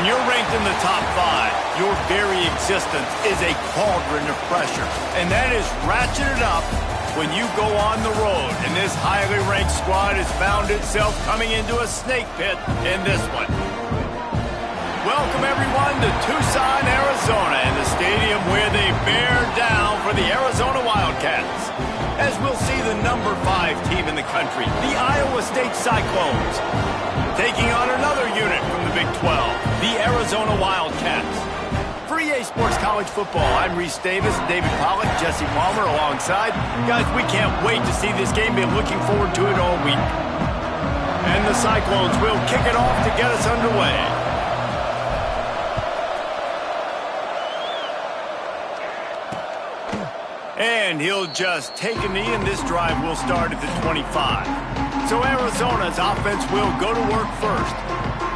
you're ranked in the top 5, your very existence is a cauldron of pressure. And that is ratcheted up when you go on the road. And this highly ranked squad has found itself coming into a snake pit in this one. Welcome, everyone, to Tucson, Arizona, and the stadium where they bear down for the Arizona Wildcats. As we'll see the number 5 team in the country, the Iowa State Cyclones, taking on another unit from the Big 12, the Arizona Wildcats. For EA Sports College Football, I'm Reese Davis, David Pollack, Jesse Palmer alongside. Guys, we can't wait to see this game. Been looking forward to it all week. And the Cyclones will kick it off to get us underway. And he'll just take a knee, and this drive will start at the 25. So Arizona's offense will go to work first.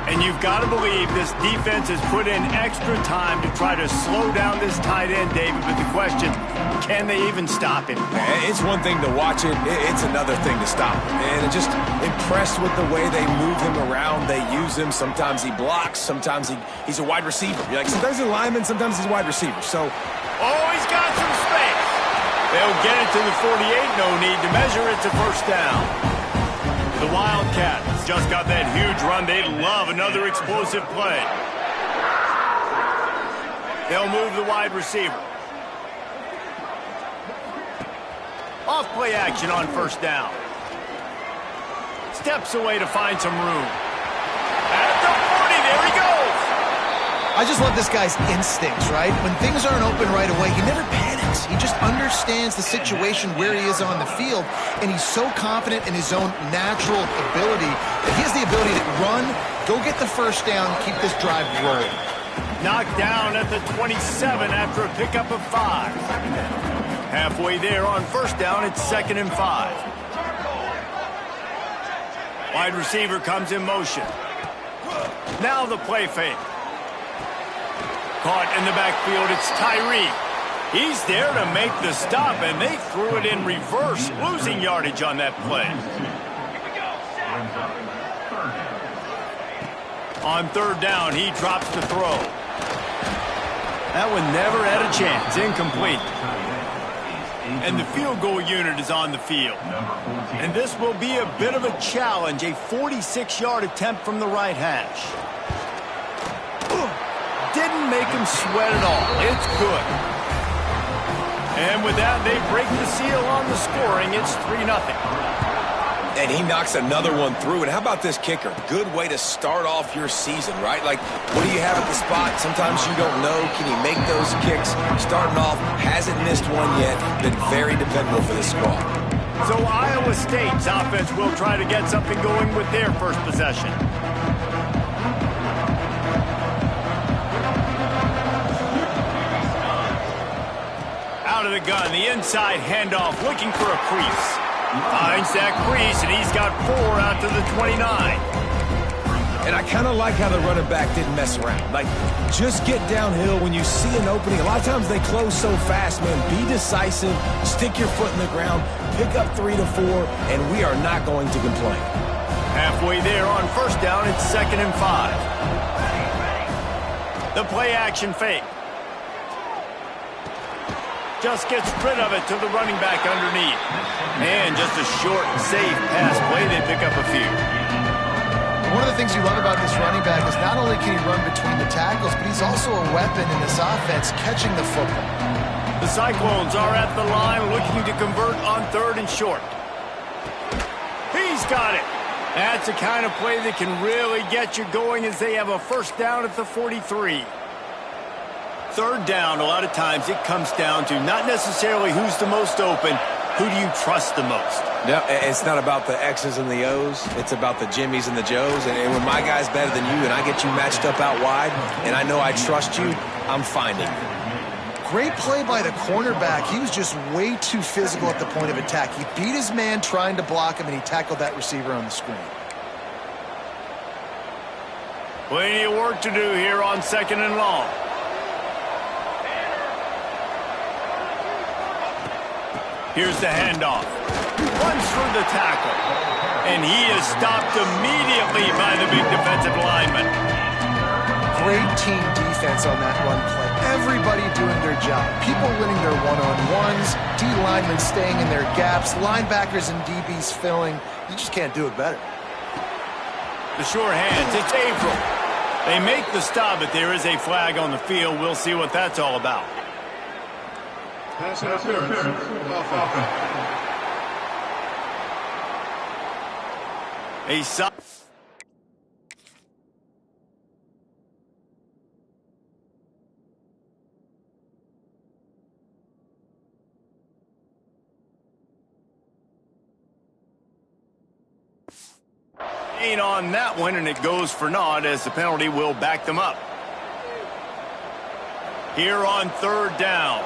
And you've got to believe this defense has put in extra time to try to slow down this tight end, David. But the question, can they even stop him? It's one thing to watch it. It's another thing to stop him. And just impressed with the way they move him around. They use him. Sometimes he blocks. Sometimes he's a wide receiver. You're like, sometimes he's a lineman. Sometimes he's a wide receiver. So, oh, he's got some space. They'll get it to the 48. No need to measure it to first down. The Wildcats just got that huge run. They love another explosive play. They'll move the wide receiver. Off play action on first down. Steps away to find some room. At the 40, there he goes. I just love this guy's instincts, right? When things aren't open right away, he never panics. He just understands the situation where he is on the field, and he's so confident in his own natural ability that he has the ability to run, go get the first down, keep this drive rolling. Knocked down at the 27 after a pickup of 5. Halfway there on first down, it's 2nd and 5. Wide receiver comes in motion. Now the play fake. Caught in the backfield, it's Tyree. He's there to make the stop, and they threw it in reverse, losing yardage on that play. On third down, he drops the throw. That one never had a chance, incomplete. And the field goal unit is on the field. And this will be a bit of a challenge, a 46-yard attempt from the right hash. Didn't make him sweat at all. It's good. And with that, they break the seal on the scoring. It's 3-0. and he knocks another one through. And how about this kicker? Good way to start off your season, right? Like, what do you have at the spot? Sometimes you don't know. Can he make those kicks? Starting off, hasn't missed one yet. Been very dependable for this squad. So Iowa State's offense will try to get something going with their first possession. Out of the gun, the inside handoff, looking for a crease. Finds that crease, and he's got 4 out to the 29. And I kind of like how the running back didn't mess around. Like, just get downhill when you see an opening. A lot of times they close so fast, man. Be decisive, stick your foot in the ground, pick up 3 to 4, and we are not going to complain. Halfway there on first down, it's 2nd and 5. The play action fake. Just gets rid of it to the running back underneath. And just a short, safe pass play. They pick up a few. One of the things you love about this running back is not only can he run between the tackles, but he's also a weapon in this offense, catching the football. The Cyclones are at the line looking to convert on 3rd and short. He's got it. That's the kind of play that can really get you going as they have a first down at the 43. 3rd down, a lot of times it comes down to not necessarily who's the most open, who do you trust the most? No, it's not about the X's and the O's. It's about the Jimmies and the Joes. And when my guy's better than you and I get you matched up out wide and I know I trust you, I'm finding you. Great play by the cornerback. He was just way too physical at the point of attack. He beat his man trying to block him, and he tackled that receiver on the screen. Plenty of work to do here on 2nd and long. Here's the handoff. Runs through the tackle. And he is stopped immediately by the big defensive lineman. great team defense on that run play. Everybody doing their job. People winning their one-on-ones, D linemen staying in their gaps, linebackers and DBs filling. You just can't do it better. The sure hands, it's April. They make the stop, but there is a flag on the field. We'll see what that's all about. Pass interference. A stop. On that one, and it goes for naught as the penalty will back them up. Here on third down.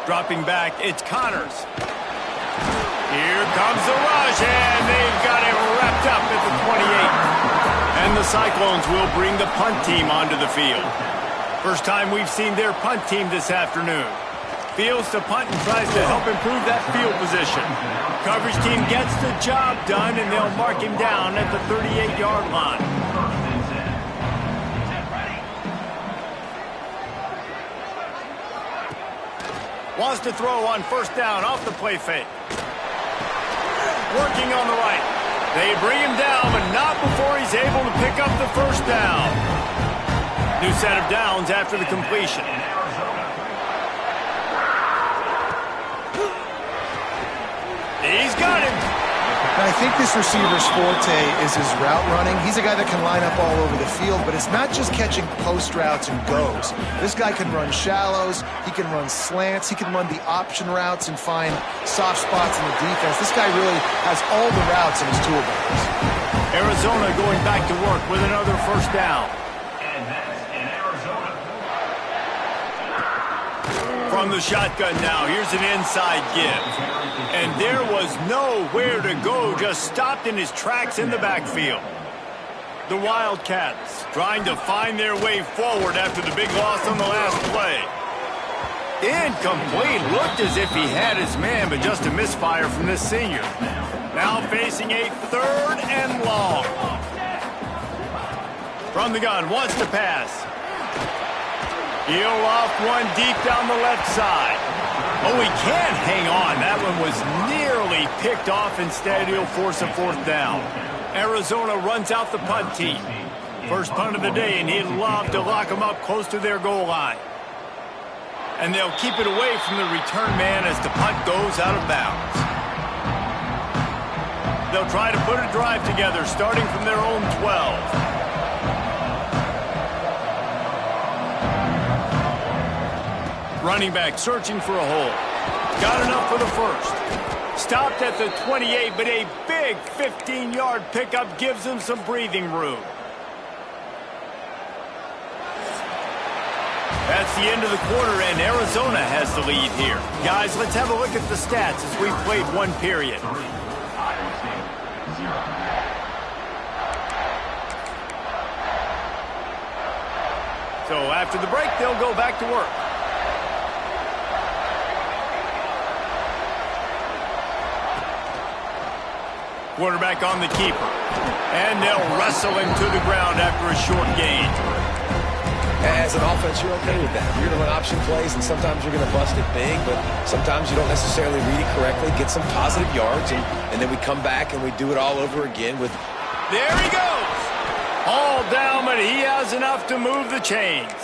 Dropping back, it's Connors. Here comes the rush, and they've got it wrapped up at the 28. And the Cyclones will bring the punt team onto the field. First time we've seen their punt team this afternoon. Fields to punt and tries to help improve that field position. Coverage team gets the job done, and they'll mark him down at the 38-yard line. Wants to throw on first down off the play fake. Working on the right. They bring him down, but not before he's able to pick up the first down. New set of downs after the completion. He's got him. And I think this receiver's forte is his route running. He's a guy that can line up all over the field, but it's not just catching post routes and goes. This guy can run shallows, he can run slants, he can run the option routes and find soft spots in the defense. This guy really has all the routes in his toolbox. Arizona going back to work with another first down. From the shotgun now, here's an inside give. And there was nowhere to go, just stopped in his tracks in the backfield. The Wildcats trying to find their way forward after the big loss on the last play. Incomplete, looked as if he had his man, but just a misfire from this senior. Now facing a third and long. From the gun, wants to pass. He'll off one deep down the left side. Oh, he can't hang on. That one was nearly picked off. Instead, he'll force a fourth down. Arizona runs out the punt team. First punt of the day, and he'd love to lock them up close to their goal line. And they'll keep it away from the return man as the punt goes out of bounds. They'll try to put a drive together, starting from their own 12. Running back searching for a hole. Got enough for the first. Stopped at the 28, but a big 15-yard pickup gives him some breathing room. That's the end of the quarter, and Arizona has the lead here. Guys, let's have a look at the stats as we've played one period. So after the break, they'll go back to work. Quarterback on the keeper. And they'll wrestle him to the ground after a short gain. As an offense, you're okay with that. You're going to run option plays, and sometimes you're going to bust it big, but sometimes you don't necessarily read it correctly, get some positive yards, and then we come back and we do it all over again with... There he goes! All down, but he has enough to move the chains.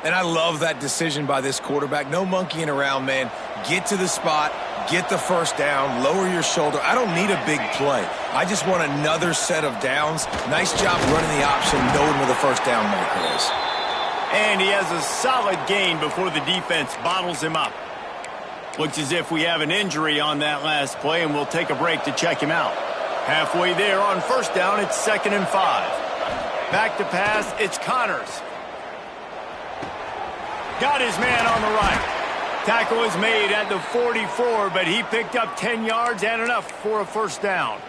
And I love that decision by this quarterback. No monkeying around, man. Get to the spot. Get the first down, lower your shoulder. I don't need a big play. I just want another set of downs. Nice job running the option, knowing where the first down marker is. And he has a solid gain before the defense bottles him up. Looks as if we have an injury on that last play, and we'll take a break to check him out. Halfway there on first down, it's 2nd and 5. Back to pass, it's Connors. Got his man on the right. Tackle is made at the 44, but he picked up 10 yards and enough for a first down.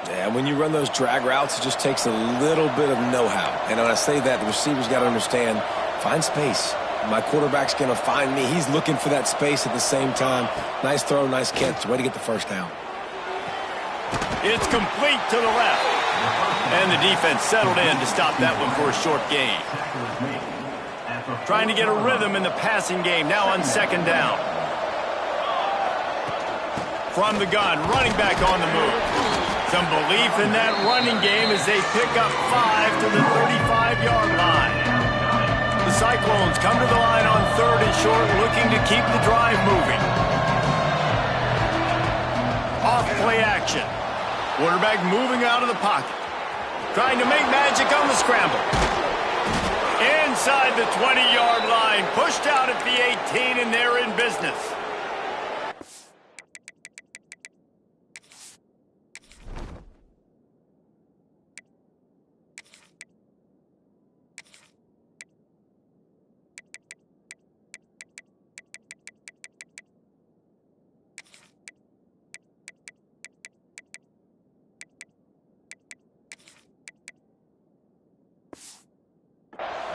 Yeah, when you run those drag routes, it just takes a little bit of know-how. And when I say that, the receiver's got to understand, find space. My quarterback's going to find me. He's looking for that space at the same time. Nice throw, nice catch. Way to get the first down. It's complete to the left. And the defense settled in to stop that one for a short gain. Trying to get a rhythm in the passing game now on second down. From the gun, running back on the move. Some belief in that running game as they pick up 5 to the 35-yard line. The Cyclones come to the line on 3rd and short, looking to keep the drive moving. Off play action. Quarterback moving out of the pocket. Trying to make magic on the scramble. Inside the 20-yard line. Pushed out at the 18, and they're in business.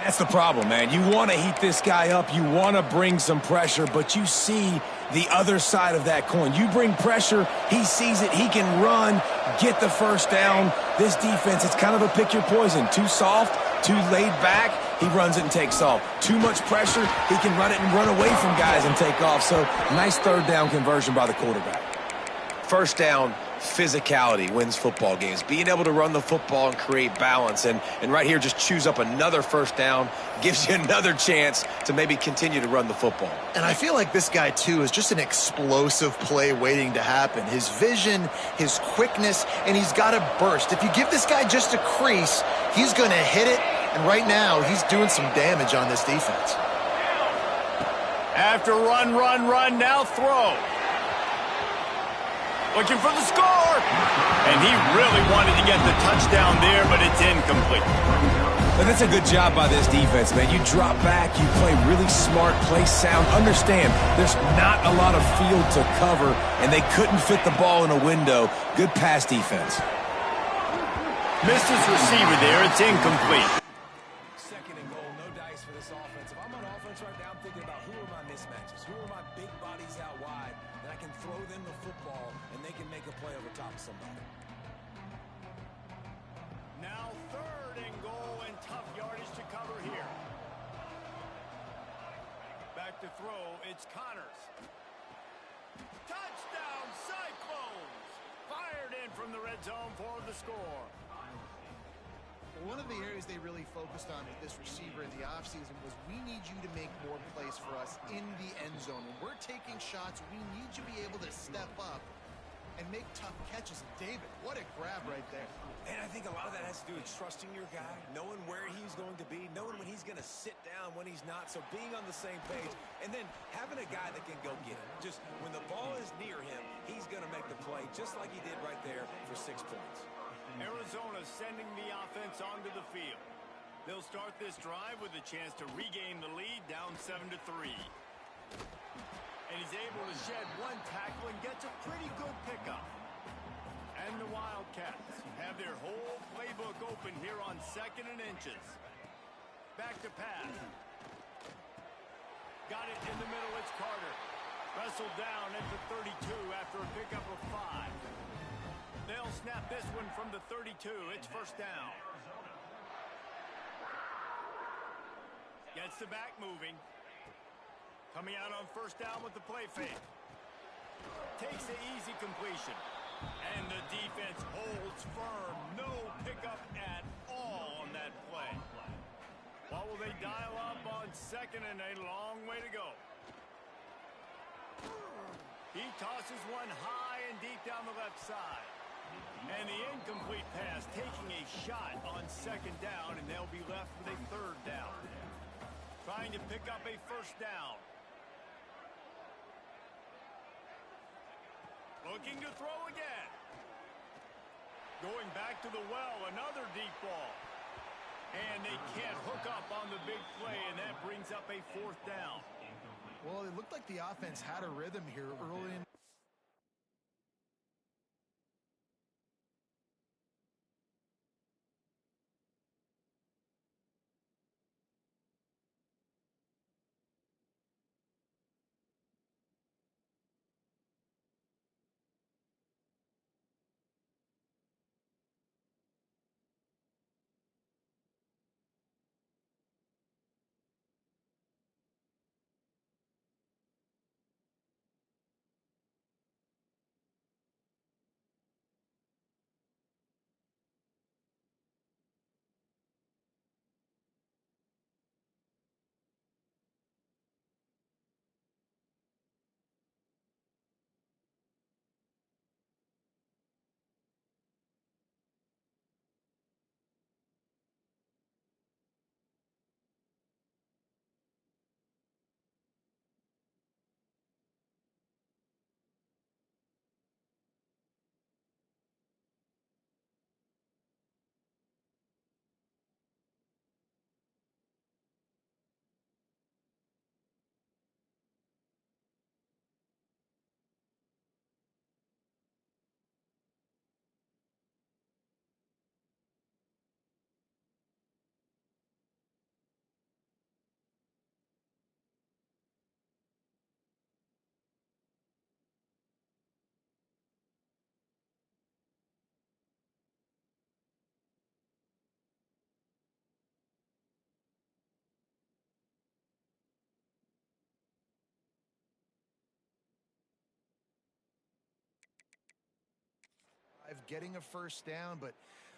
That's the problem, man. You want to heat this guy up. You want to bring some pressure, but you see the other side of that coin. You bring pressure, he sees it, he can run, get the first down. This defense, it's kind of a pick your poison. Too soft, too laid back, he runs it and takes off. Too much pressure, he can run it and run away from guys and take off. So, nice third down conversion by the quarterback. First down, physicality wins football games. Being able to run the football and create balance. And right here, just choose up another first down, gives you another chance to maybe continue to run the football. And I feel like this guy, too, is just an explosive play waiting to happen. His vision, his quickness, and he's got a burst. If you give this guy just a crease, he's going to hit it. And right now, he's doing some damage on this defense. After run, now throw. Looking for the score. And he really wanted to get the touchdown there, but it's incomplete. But that's a good job by this defense, man. You drop back, you play really smart, play sound. Understand, there's not a lot of field to cover, and they couldn't fit the ball in a window. Good pass defense. Missed his receiver there. It's incomplete. Second and goal, no dice for this offense. If I'm on offense right now, I'm thinking about who are my mismatches? Who are my big bodies out wide that I can throw them the football and they can make a play over top of somebody. Now 3rd and goal and tough yardage to cover here. Back to throw, it's Connors. Touchdown Cyclones! Fired in from the red zone for the score. One of the areas they really focused on with this receiver in the offseason was we need you to make more plays for us in the end zone. When we're taking shots, we need you to be able to step up and make tough catches. And David, what a grab right there. And I think a lot of that has to do with trusting your guy, knowing where he's going to be, knowing when he's going to sit down, when he's not. So being on the same page, and then having a guy that can go get it. Just when the ball is near him, he's going to make the play, just like he did right there for 6 points. Arizona sending the offense onto the field. They'll start this drive with a chance to regain the lead, down 7-3. And he's able to shed one tackle and gets a pretty good pickup. And the Wildcats have their whole playbook open here on 2nd and inches. Back to pass. Got it in the middle, it's Carter. Wrestled down at the 32 after a pickup of 5. They'll snap this one from the 32. It's first down. Gets the back moving. Coming out on first down with the play fake. Takes the easy completion. And the defense holds firm. No pickup at all on that play. What will they dial up on 2nd and a long way to go? He tosses one high and deep down the left side. And the incomplete pass taking a shot on 2nd down, and they'll be left with a 3rd down. Trying to pick up a first down. Looking to throw again. Going back to the well, another deep ball. And they can't hook up on the big play, and that brings up a 4th down. Well, it looked like the offense had a rhythm here early in getting a first down, but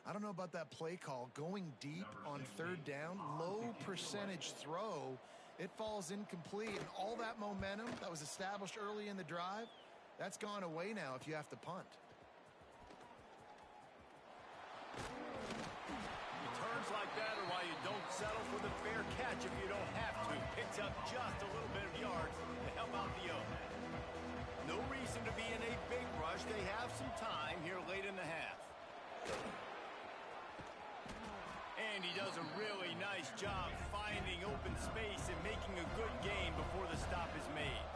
I don't know about that play call. Going deep on third down, low percentage throw, it falls incomplete, and all that momentum that was established early in the drive, that's gone away now if you have to punt. Turns like that are why you don't settle for the fair catch if you don't have to. Picks up just a little bit of yards to help out the offense. No reason to be in a big rush. They have some time here late in the half. And he does a really nice job finding open space and making a good gain before the stop is made.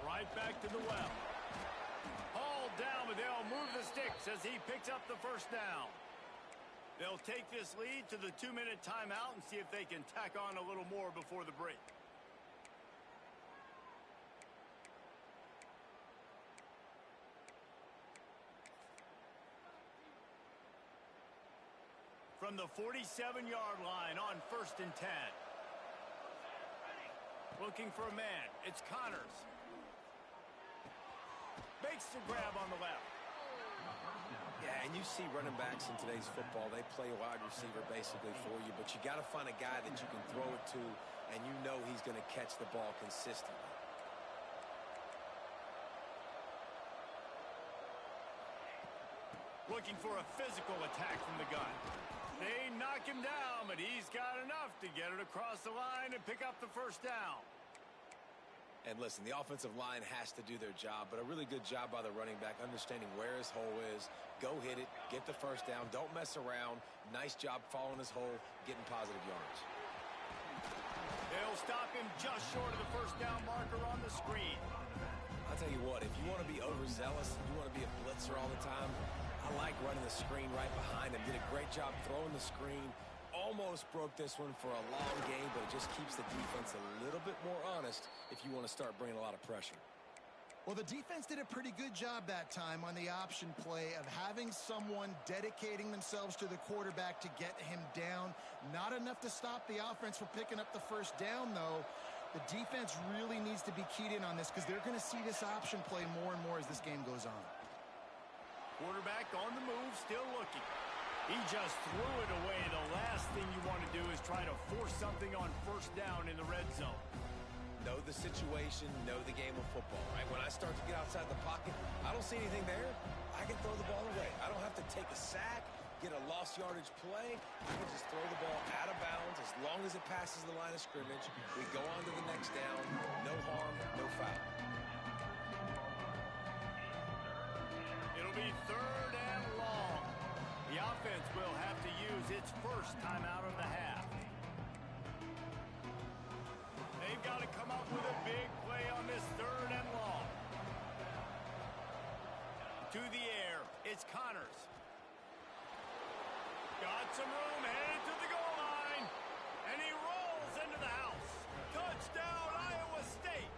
Right back to the well. Hauled down, but they'll move the sticks as he picks up the first down. They'll take this lead to the 2-minute timeout and see if they can tack on a little more before the break. From the 47-yard line on 1st and 10. Looking for a man. It's Connors. Makes the grab on the left. Yeah, and you see running backs in today's football, they play wide receiver basically for you, but you got to find a guy that you can throw it to, and you know he's going to catch the ball consistently. Looking for a physical attack from the gun. They knock him down, but he's got enough to get it across the line and pick up the first down. And listen, the offensive line has to do their job, but a really good job by the running back understanding where his hole is. Go hit it, get the first down, don't mess around. Nice job following his hole, getting positive yards. They'll stop him just short of the first down marker on the screen. I'll tell you what, if you want to be overzealous, you want to be a blitzer all the time, I like running the screen right behind him. Did a great job throwing the screen. Almost broke this one for a long game, but it just keeps the defense a little bit more honest if you want to start bringing a lot of pressure. Well, the defense did a pretty good job that time on the option play of having someone dedicating themselves to the quarterback to get him down. Not enough to stop the offense from picking up the first down, though. The defense really needs to be keyed in on this because they're going to see this option play more and more as this game goes on. Quarterback on the move, still looking. He just threw it away. The last thing you want to do is try to force something on first down in the red zone. Know the situation, know the game of football, right? When I start to get outside the pocket, I don't see anything there, I can throw the ball away. I don't have to take a sack, get a lost yardage play. I can just throw the ball out of bounds as long as it passes the line of scrimmage. We go on to the next down. No harm, no foul. It'll be 3rd and long. The offense will have to use its first timeout of the half. They've got to come up with a big play on this 3rd and long. To the air, it's Connors. Got some room, headed to the goal line. And he rolls into the house. Touchdown, Iowa State.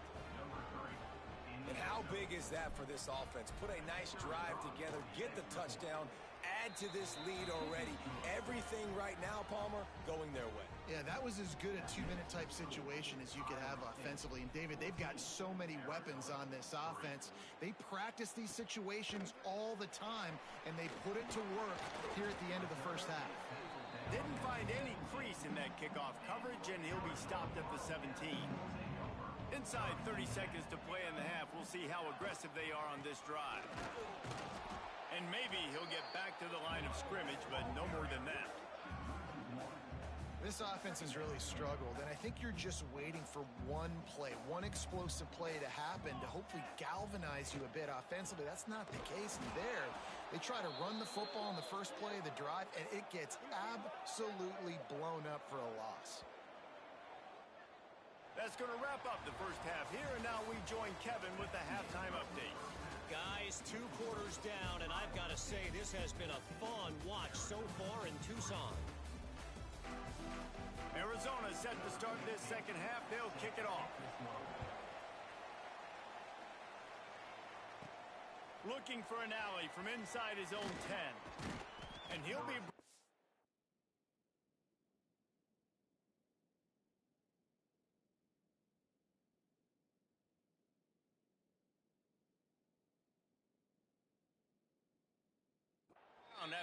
And how big is that for this offense? Put a nice drive together, get the touchdown, add to this lead already. Everything right now, Palmer, going their way. Yeah, that was as good a 2-minute type situation as you could have offensively. And, David, they've got so many weapons on this offense. They practice these situations all the time, and they put it to work here at the end of the first half. Didn't find any crease in that kickoff coverage, and he'll be stopped at the 17. Inside 30 seconds to play in the half. We'll see how aggressive they are on this drive. And maybe he'll get back to the line of scrimmage, but no more than that. This offense has really struggled, and I think you're just waiting for one play, one explosive play to happen to hopefully galvanize you a bit offensively. That's not the case there. They try to run the football in the first play of the drive, and it gets absolutely blown up for a loss. That's going to wrap up the first half here, and now we join Kevin with the halftime update. Guys, 2 quarters down, and I've got to say this has been a fun watch so far in Tucson. Arizona set to start this second half. They'll kick it off. Looking for an alley from inside his own 10. And he'll be...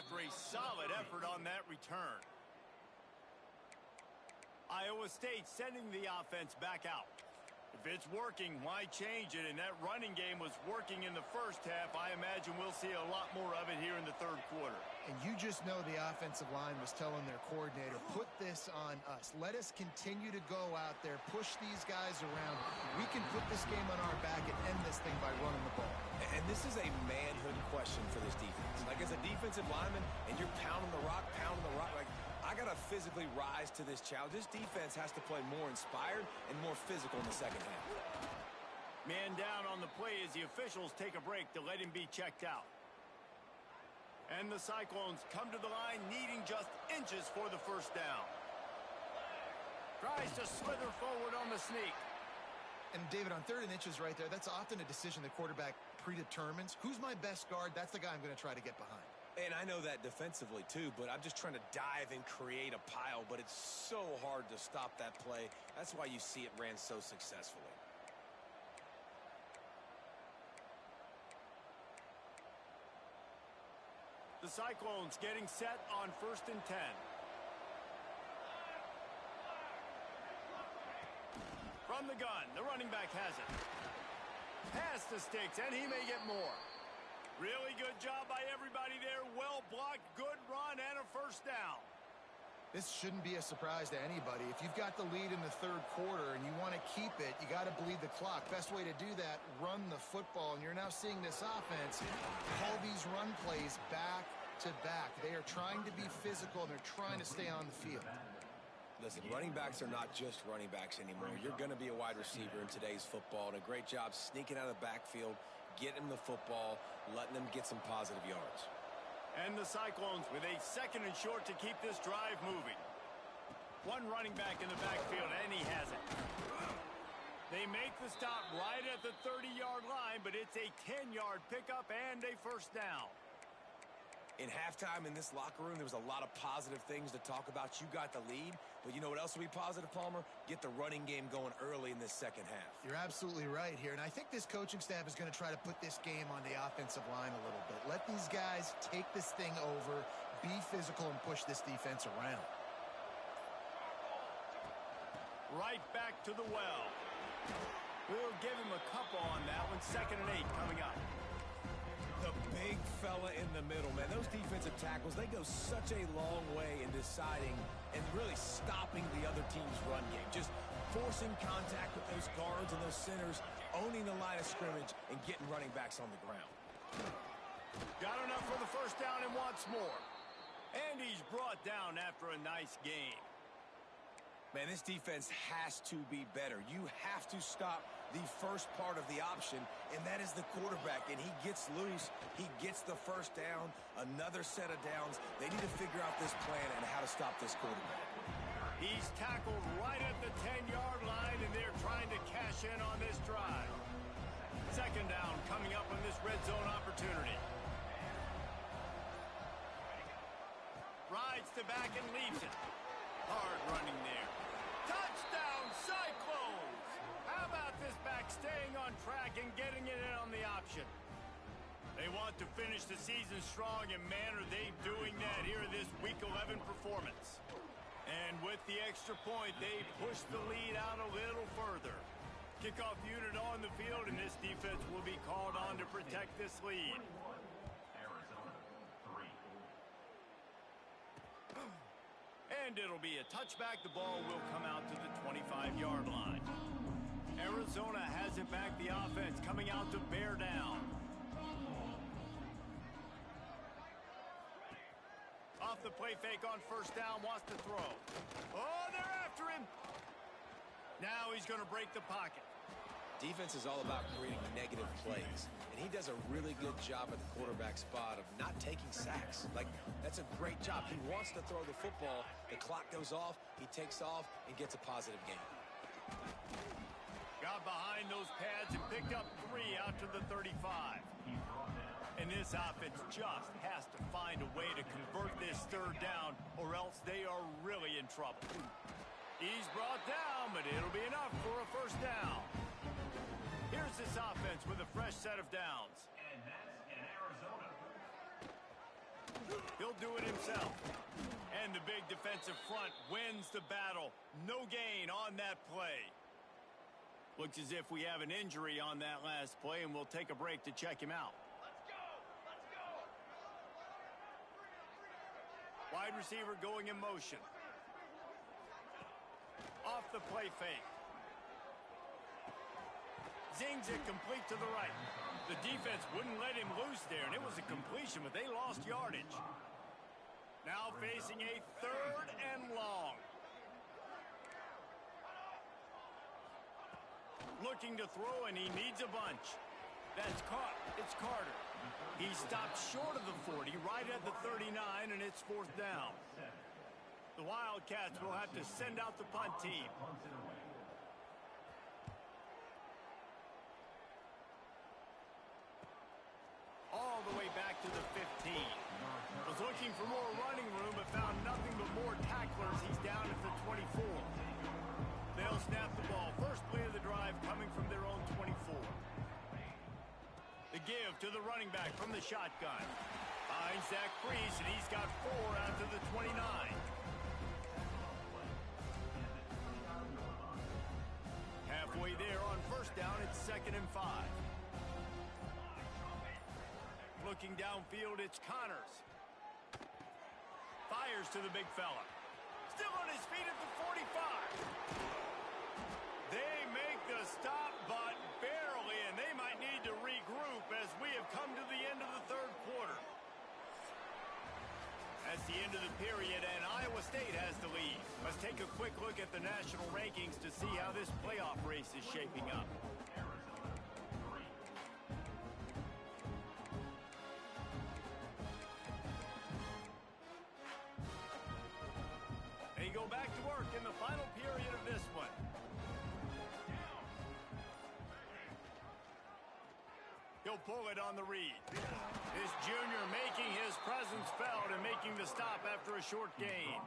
after a solid effort on that return. Iowa State sending the offense back out. If it's working, why change it? And that running game was working in the first half. I imagine we'll see a lot more of it here in the third quarter. And you just know the offensive line was telling their coordinator, put this on us. Let us continue to go out there, push these guys around. We can put this game on our back and end this thing by running the ball. And this is a manhood question for this defense. Like, as a defensive lineman, and you're pounding the rock, like, I got to physically rise to this challenge. This defense has to play more inspired and more physical in the second half. Man down on the play as the officials take a break to let him be checked out. And the Cyclones come to the line needing just inches for the first down. Tries to slither forward on the sneak. And David, on 3rd and inches right there, that's often a decision the quarterback predetermines. Who's my best guard? That's the guy I'm going to try to get behind. And I know that defensively too, but I'm just trying to dive and create a pile, but it's so hard to stop that play. That's why you see it ran so successfully. The Cyclones getting set on 1st and 10. From the gun, the running back has it. Pass to Sticks, and he may get more. Really good job by everybody there. Well blocked, good run, and a first down. This shouldn't be a surprise to anybody. If you've got the lead in the 3rd quarter and you want to keep it, you got to bleed the clock. Best way to do that, run the football. And you're now seeing this offense call these run plays back to back. They are trying to be physical, and they're trying to stay on the field. Listen, running backs are not just running backs anymore. You're going to be a wide receiver in today's football, and a great job sneaking out of the backfield, getting them the football, letting them get some positive yards. And the Cyclones with a 2nd and short to keep this drive moving. One running back in the backfield, and he has it. They make the stop right at the 30-yard line, but it's a 10-yard pickup and a first down. In halftime in this locker room, there was a lot of positive things to talk about. You got the lead, but you know what else will be positive, Palmer? Get the running game going early in this second half. You're absolutely right here, and I think this coaching staff is going to try to put this game on the offensive line a little bit. Let these guys take this thing over, be physical, and push this defense around. Right back to the well. We'll give him a couple on that one. 2nd and 8 coming up. The big fella in the middle, man. Those defensive tackles, they go such a long way in deciding and really stopping the other team's run game. Just forcing contact with those guards and those centers, owning the line of scrimmage, and getting running backs on the ground. Got enough for the first down and wants more. And he's brought down after a nice game. Man, this defense has to be better. You have to stop the first part of the option, and that is the quarterback. And he gets loose. He gets the first down, another set of downs. They need to figure out this plan and how to stop this quarterback. He's tackled right at the 10-yard line, and they're trying to cash in on this drive. 2nd down coming up on this red zone opportunity. Rides to back and leaves it. Hard running there. Touchdown, Cyclones! How about this back staying on track and getting it in on the option? They want to finish the season strong, and man, are they doing that here in this Week 11 performance. And with the extra point, they push the lead out a little further. Kickoff unit on the field, and this defense will be called on to protect this lead. And it'll be a touchback. The ball will come out to the 25-yard line. Arizona has it back. The offense coming out to bear down. Off the play fake on first down. Wants to throw. Oh, they're after him. Now he's going to break the pocket. Defense is all about creating negative plays, and he does a really good job at the quarterback spot of not taking sacks. Like, that's a great job. He wants to throw the football. The clock goes off. He takes off and gets a positive gain. Got behind those pads and picked up 3 out to the 35. And this offense just has to find a way to convert this 3rd down, or else they are really in trouble. He's brought down, but it'll be enough for a first down. Here's this offense with a fresh set of downs. And that's in Arizona. He'll do it himself. And the big defensive front wins the battle. No gain on that play. Looks as if we have an injury on that last play, and we'll take a break to check him out. Wide receiver going in motion. Off the play fake. Zings it complete to the right. The defense wouldn't let him loose there, and it was a completion, but they lost yardage. Now facing a 3rd and long. Looking to throw, and he needs a bunch. That's caught. It's Carter. He stopped short of the 40, right at the 39, and it's 4th down. The Wildcats will have to send out the punt team. All the way back to the 15. Was looking for more running room, but found nothing but more tacklers. He's down at the 24. They'll snap the ball. First play of the drive coming from their own 24. The give to the running back from the shotgun. Finds Zach Priest, and he's got 4 out to the 29. Halfway there on first down, it's 2nd and 5. Looking downfield, it's Connors. Fires to the big fella. Still on his feet at the 45. They make the stop, but barely, and they might need to regroup as we have come to the end of the 3rd quarter. That's the end of the period, and Iowa State has the lead. Let's take a quick look at the national rankings to see how this playoff race is shaping up. They go back to work in the final period of this one. He'll pull it on the read. This junior making his presence felt and making the stop after a short gain.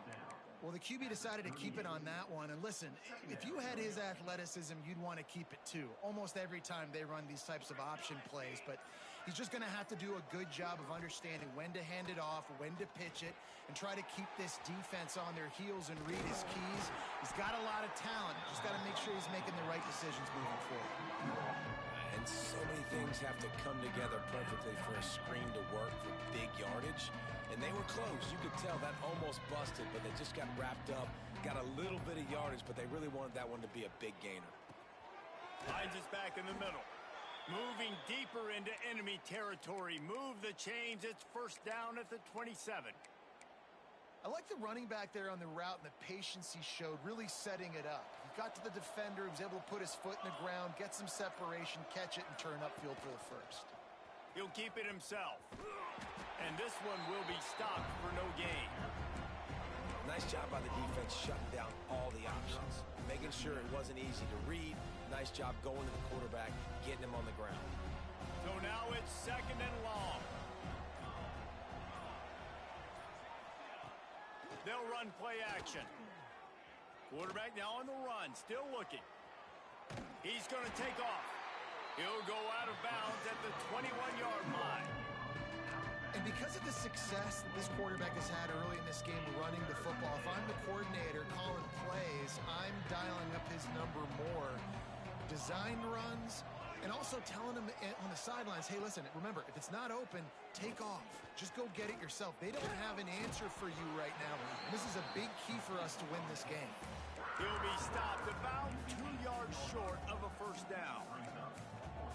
Well, the QB decided to keep it on that one. And listen, if you had his athleticism, you'd want to keep it too. Almost every time they run these types of option plays. But he's just going to have to do a good job of understanding when to hand it off, when to pitch it, and try to keep this defense on their heels and read his keys. He's got a lot of talent. Just got to make sure he's making the right decisions moving forward. And so many things have to come together perfectly for a screen to work for big yardage. And they were close. You could tell that almost busted, but they just got wrapped up, got a little bit of yardage, but they really wanted that one to be a big gainer. Finds us back in the middle. Moving deeper into enemy territory. Move the chains. It's 1st down at the 27. I like the running back there on the route and the patience he showed, really setting it up. He got to the defender, he was able to put his foot in the ground, get some separation, catch it, and turn upfield for the first. He'll keep it himself. And this one will be stopped for no gain. Nice job by the defense shutting down all the options, making sure it wasn't easy to read. Nice job going to the quarterback, getting him on the ground. So now it's 2nd and long. They'll run play action. Quarterback now on the run, still looking. He's going to take off. He'll go out of bounds at the 21-yard line. And because of the success that this quarterback has had early in this game running the football, if I'm the coordinator calling plays, I'm dialing up his number more. Design runs, and also telling him on the sidelines, hey, listen, remember, if it's not open, take off. Just go get it yourself. They don't have an answer for you right now. This is a big key for us to win this game. He'll be stopped about 2 yards short of a 1st down.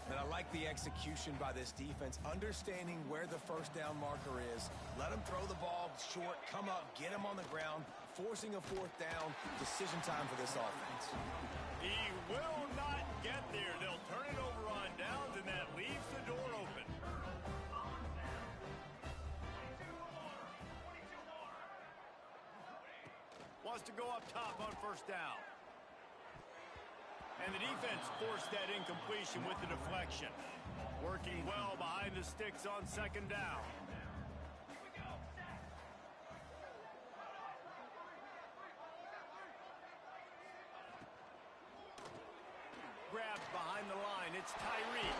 And I like the execution by this defense, understanding where the 1st down marker is. Let him throw the ball short, come up, get him on the ground, forcing a 4th down. Decision time for this offense. He will not get there. They'll turn it over on downs, and that leaves the door open. Wants to go up top on 1st down. And the defense forced that incompletion with the deflection. Working well behind the sticks on 2nd down. Grabbed behind the line. It's Tyree.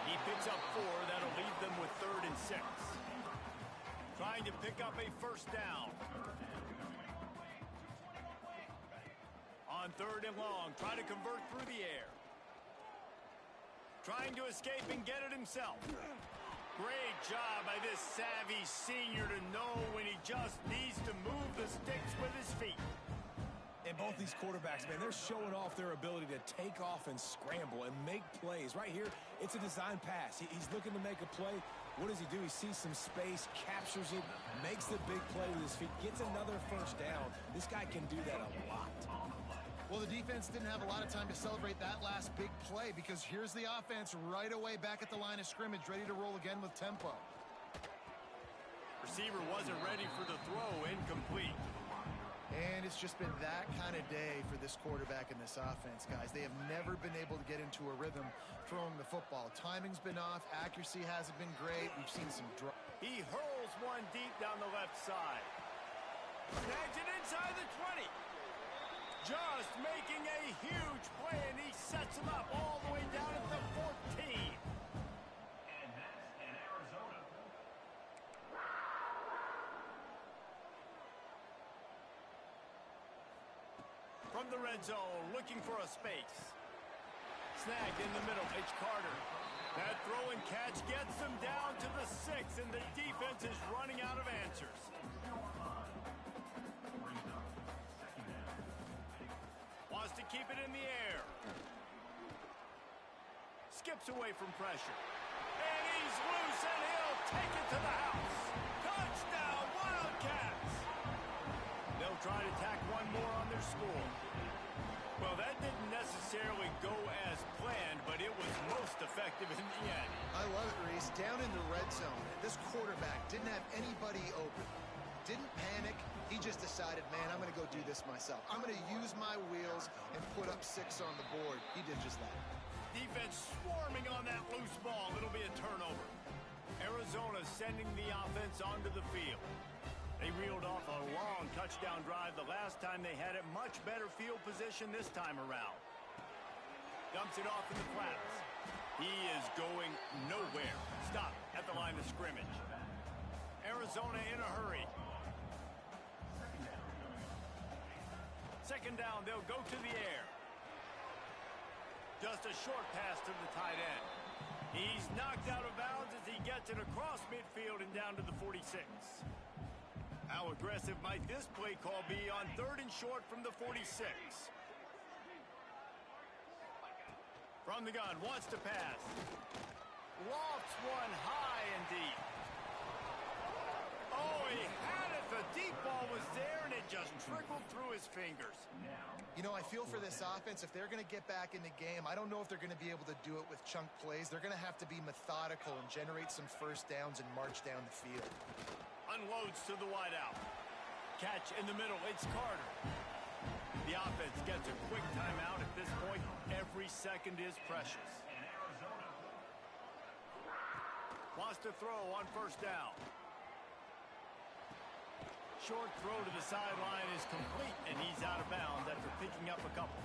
He picks up 4. That'll leave them with 3rd and 6. trying to pick up a first down. On 3rd and long, trying to convert through the air. Trying to escape and get it himself. Great job by this savvy senior to know when he just needs to move the sticks with his feet. And both these quarterbacks, man, they're showing off their ability to take off and scramble and make plays. Right here, it's a design pass. He's looking to make a play. What does he do? He sees some space, captures it, makes the big play with his feet, gets another first down. This guy can do that a lot. Well, the defense didn't have a lot of time to celebrate that last big play because here's the offense right away back at the line of scrimmage, ready to roll again with tempo. Receiver wasn't ready for the throw, incomplete. And it's just been that kind of day for this quarterback and this offense, guys. They have never been able to get into a rhythm throwing the football. Timing's been off. Accuracy hasn't been great. We've seen some drop. He hurls one deep down the left side. Snags it inside the 20. Just making a huge play, and he sets him up all the way down at the 14. And that's in Arizona. From the red zone, looking for a space. Snagged in the middle, it's Carter. That throw and catch gets them down to the 6, and the defense is running out of answers. Wants to keep it in the air. Skips away from pressure. And he's loose, and he'll take it to the house. Touchdown, Wildcats! They'll try to tack one more on their score. Well, that didn't necessarily go as planned, but it was most effective in the end. I love it, Reese. Down in the red zone, this quarterback didn't have anybody open. Didn't panic. He just decided, man, I'm going to go do this myself. I'm going to use my wheels and put up 6 on the board. He did just that. Defense swarming on that loose ball. It'll be a turnover. Arizona sending the offense onto the field. They reeled off a long touchdown drive the last time they had it. Much better field position this time around. Dumps it off in the flats. He is going nowhere. Stop at the line of scrimmage. Arizona in a hurry. Second down, they'll go to the air. Just a short pass to the tight end. He's knocked out of bounds as he gets it across midfield and down to the 46. How aggressive might this play call be on 3rd and short from the 46? From the gun, wants to pass. Lofts one high and deep. Oh, he had it. The deep ball was there, and it just trickled through his fingers. You know, I feel for this offense. If they're going to get back in the game, I don't know if they're going to be able to do it with chunk plays. They're going to have to be methodical and generate some first downs and march down the field. Unloads to the wideout. Catch in the middle. It's Carter. The offense gets a quick timeout at this point. Every second is precious. Wants to throw on first down. Short throw to the sideline is complete, and he's out of bounds after picking up a couple.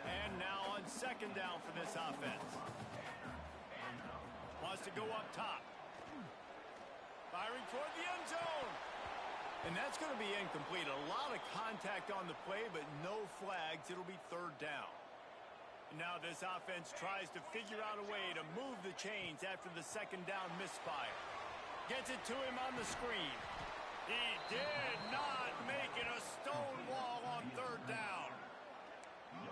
And now on second down for this offense. Wants to go up top. Firing toward the end zone. And that's going to be incomplete. A lot of contact on the play, but no flags. It'll be 3rd down. Now this offense tries to figure out a way to move the chains after the second down misfire. Gets it to him on the screen. He did not make it a stone wall on 3rd down.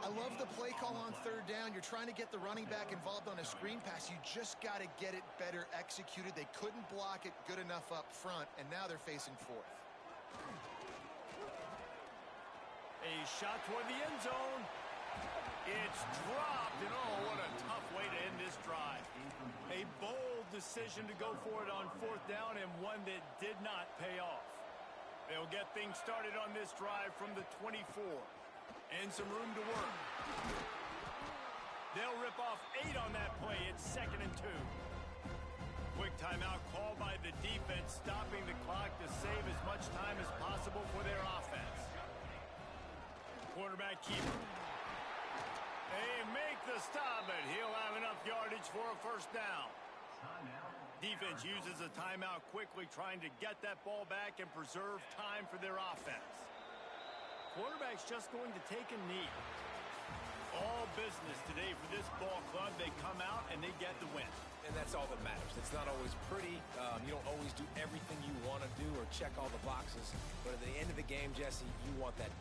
I love the play call on 3rd down. You're trying to get the running back involved on a screen pass. You just got to get it better executed. They couldn't block it good enough up front, and now they're facing 4th. A shot toward the end zone. It's dropped, and oh, what a tough way to end this drive. A bold decision to go for it on 4th down, and one that did not pay off. They'll get things started on this drive from the 24. And some room to work. They'll rip off 8 on that play. It's 2nd and 2. Quick timeout called by the defense, stopping the clock to save as much time as possible for their offense. Quarterback keeper. They make the stop, but he'll have enough yardage for a first down. Timeout. Defense uses a timeout quickly, trying to get that ball back and preserve time for their offense. Quarterback's just going to take a knee. All business today for this ball club. They come out and they get the win. And that's all that matters. It's not always pretty. You don't always do everything you want to do or check all the boxes. But at the end of the game, Jesse, you want that.